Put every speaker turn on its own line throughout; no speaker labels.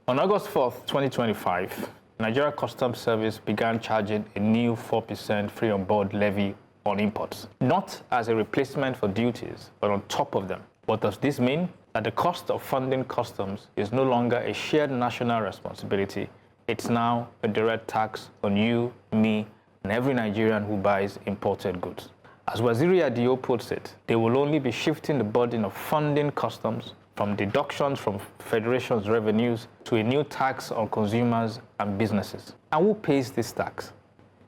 On August 4th, 2025, Nigeria Customs Service began charging a new 4% free on board levy on imports, not as a replacement for duties, but on top of them. What does this mean? That the cost of funding customs is no longer a shared national responsibility. It's now a direct tax on you, me, and every Nigerian who buys imported goods. As Waziri Adio puts it, they will only be shifting the burden of funding customs from deductions from Federation's revenues to a new tax on consumers and businesses. And who pays this tax?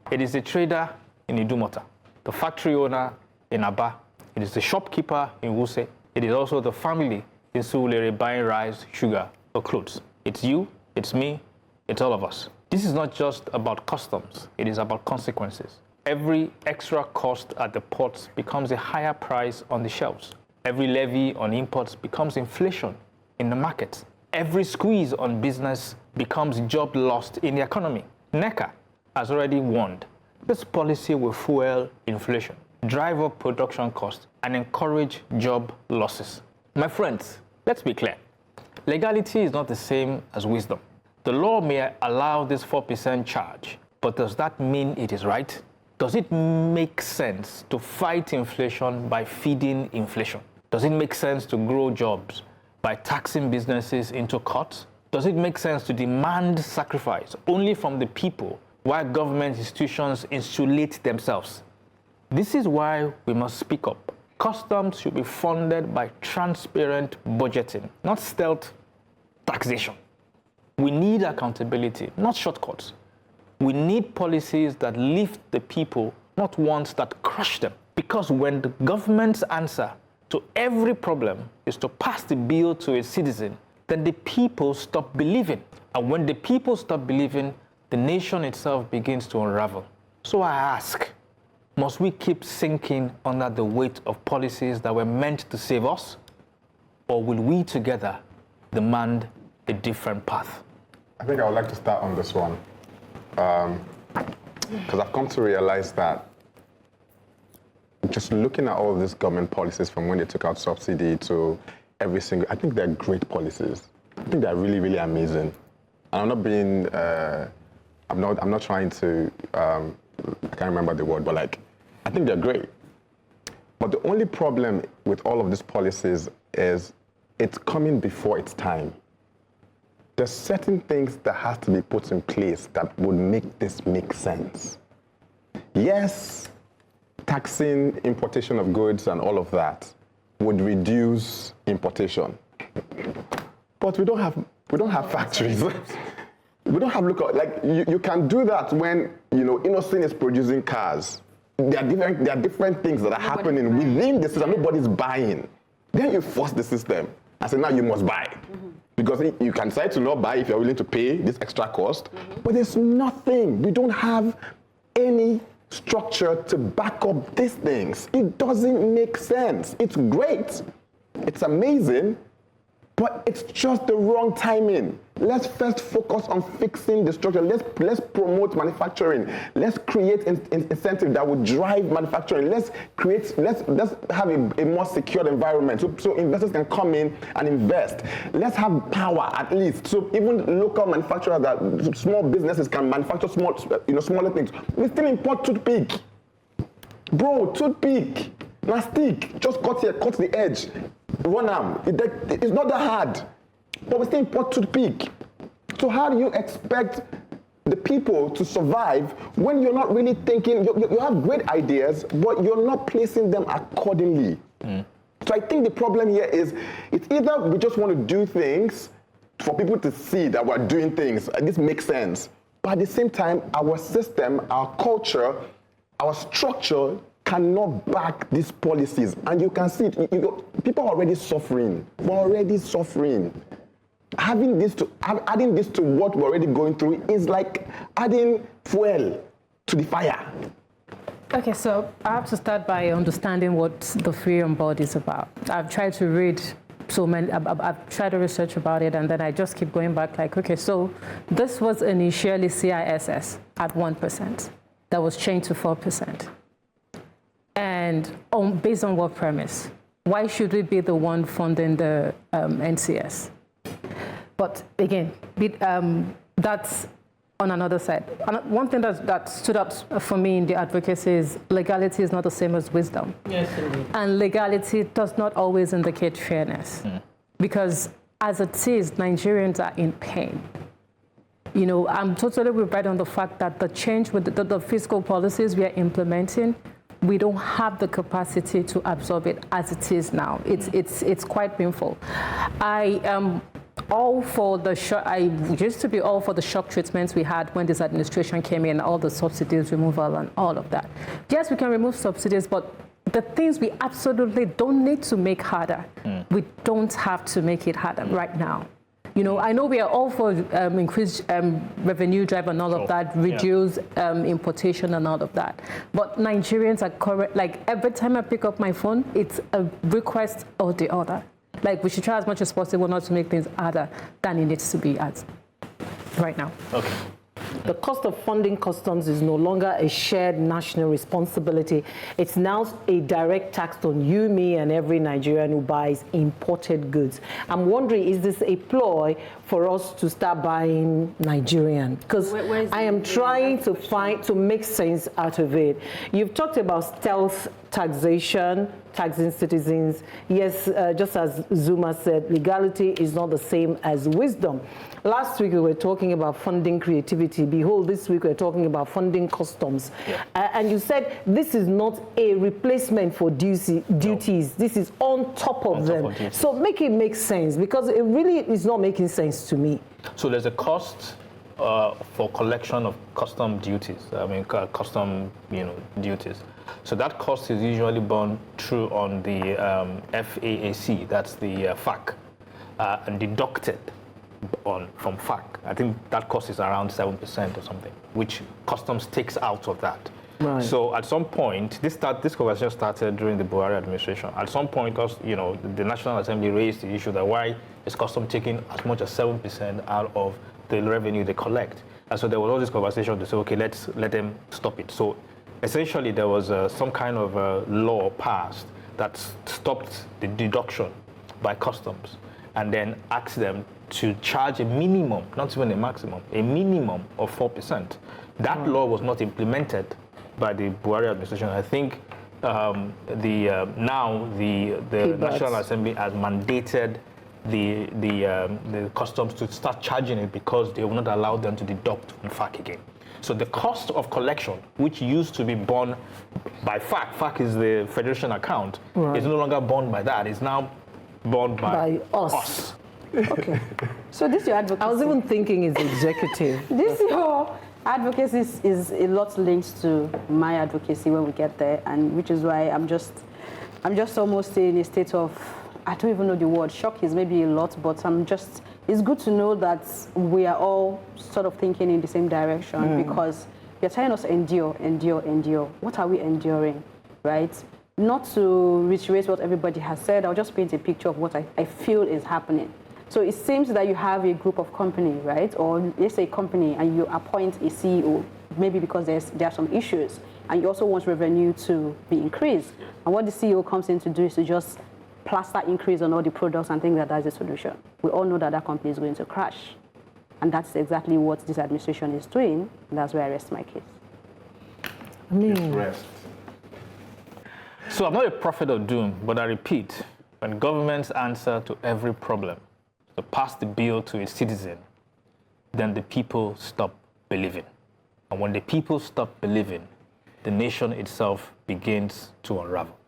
It is the trader in Idumota, the factory owner in Aba, it is the shopkeeper in Wuse, it is also the family in Surulere buying rice, sugar, or clothes. It's you, it's me, it's all of us. This is not just about customs, it is about consequences. Every extra cost at the ports becomes a higher price on the shelves. Every levy on imports becomes inflation in the markets. Every squeeze on business becomes job lost in the economy. NECA has already warned this policy will fuel inflation, drive up production costs, and encourage job losses. My friends, let's be clear. Legality is not the same as wisdom. The law may allow this 4% charge, but does that mean it is right? Does it make sense to fight inflation by feeding inflation? Does it make sense to grow jobs by taxing businesses into cuts? Does it make sense to demand sacrifice only from the people while government institutions insulate themselves? This is why we must speak up. Customs should be funded by transparent budgeting, not stealth taxation. We need accountability, not shortcuts. We need policies that lift the people, not ones that crush them. Because when the government's answer to every problem is to pass the bill to a citizen, then the people stop believing. And when the people stop believing, the nation itself begins to unravel. So I ask, must we keep sinking under the weight of policies that were meant to save us? Or will we together demand a different path?
I think I would like to start on this one. Because I've come to realize that just looking at all of these government policies from when they took out subsidy to every single, I think they're great policies. I think they're really, really amazing. And I'm not being, I'm not trying to, I can't remember the word, but like, I think they're great. But the only problem with all of these policies is it's coming before its time. There's certain things that has to be put in place that would make this make sense. Yes, taxing importation of goods and all of that would reduce importation. But we don't have factories. We don't have you can do that when Innocent is producing cars. There are different things that are happening within the system. Nobody's buying. Then you force the system and say now you must buy. Because you can decide to not buy if you're willing to pay this extra cost, but there's nothing. We don't have any structure to back up these things. It doesn't make sense. It's great. It's amazing, but it's just the wrong timing. Let's first focus on fixing the structure. Let's promote manufacturing. Let's create incentive that will drive manufacturing. Let's have a more secure environment so investors can come in and invest. Let's have power at least. So even local manufacturers, that small businesses can manufacture smaller things. We still import toothpick. Bro, toothpick, plastic, just cut the edge, run them. It's not that hard. But we still import toothpick. So how do you expect the people to survive when you're not really thinking, you have great ideas, but you're not placing them accordingly? So I think the problem here is, it's either we just want to do things for people to see that we're doing things, and this makes sense. But at the same time, our system, our culture, our structure cannot back these policies. And you can see it. People are already suffering. We're already suffering. Adding this to what we're already going through is like adding fuel to the fire.
Okay, so I have to start by understanding what the free on board is about. I've tried to read so many, I've tried to research about it, and then I just keep going back like, okay, so this was initially CISS at 1%. That was changed to 4%. And based on what premise? Why should we be the one funding the NCS? But again, that's on another side. One thing that stood up for me in the advocacy is legality is not the same as wisdom.
Yes, indeed.
And legality does not always indicate fairness. Because as it is, Nigerians are in pain. You know, I'm totally with Brett on the fact that the change with the fiscal policies we are implementing, we don't have the capacity to absorb it as it is now. It's quite painful. I am all for the shock. I used to be all for the shock treatments we had when this administration came in, all the subsidies removal and all of that. Yes, we can remove subsidies, but the things we absolutely don't need to make harder, we don't have to make it harder right now. You know, I know we are all for increased revenue drive and all of that, reduce importation and all of that. But Nigerians are correct. Like every time I pick up my phone, it's a request or the other. Like we should try as much as possible not to make things harder than it needs to be as right now.
Okay.
The cost of funding customs is no longer a shared national responsibility. It's now a direct tax on you, me, and every Nigerian who buys imported goods. I'm wondering, is this a ploy for us to start buying Nigerian? Because I am trying to make sense out of it. You've talked about stealth taxation, taxing citizens. Yes, just as Zuma said, legality is not the same as wisdom. Last week we were talking about funding creativity. Behold, this week we're talking about funding customs. And you said this is not a replacement for duties. No. This is on top of them. So make it make sense, because it really is not making sense to me.
So there's a cost for collection of custom duties. I mean, custom, duties. So that cost is usually borne through on the FAAC, that's the FAC, and deducted from FAC. I think that cost is around 7% or something, which customs takes out of that.
Right.
So at some point, this conversation started during the Buhari administration. At some point, the National Assembly raised the issue that why is customs taking as much as 7% out of the revenue they collect? And so there was all this conversation to say, okay, let's let them stop it. So essentially, there was some kind of law passed that stopped the deduction by customs and then asked them to charge a minimum, not even a maximum, a minimum of 4%. That law was not implemented by the Buhari administration. I think now the National Assembly has mandated the customs to start charging it because they will not allow them to deduct from FAC again. So the cost of collection, which used to be borne by FAC is the Federation account, is no longer borne by that. It's now borne by us.
Okay. So this your advocacy.
I was even thinking it's executive.
This your advocacy is a lot linked to my advocacy when we get there, and which is why I'm just almost in a state of, I don't even know the word. Shock is maybe a lot, but it's good to know that we are all sort of thinking in the same direction, because you're telling us endure, endure, endure. What are we enduring, right? Not to reiterate what everybody has said, I'll just paint a picture of what I feel is happening. So it seems that you have a group of company, right? Or let's say a company, and you appoint a CEO, maybe because there are some issues, and you also want revenue to be increased. And what the CEO comes in to do is to just plaster increase on all the products and think that that's the solution. We all know that that company is going to crash. And that's exactly what this administration is doing. And that's where I rest my case.
Rest.
So I'm not a prophet of doom, but I repeat, when governments answer to every problem, to pass the bill to a citizen, then the people stop believing. And when the people stop believing, the nation itself begins to unravel.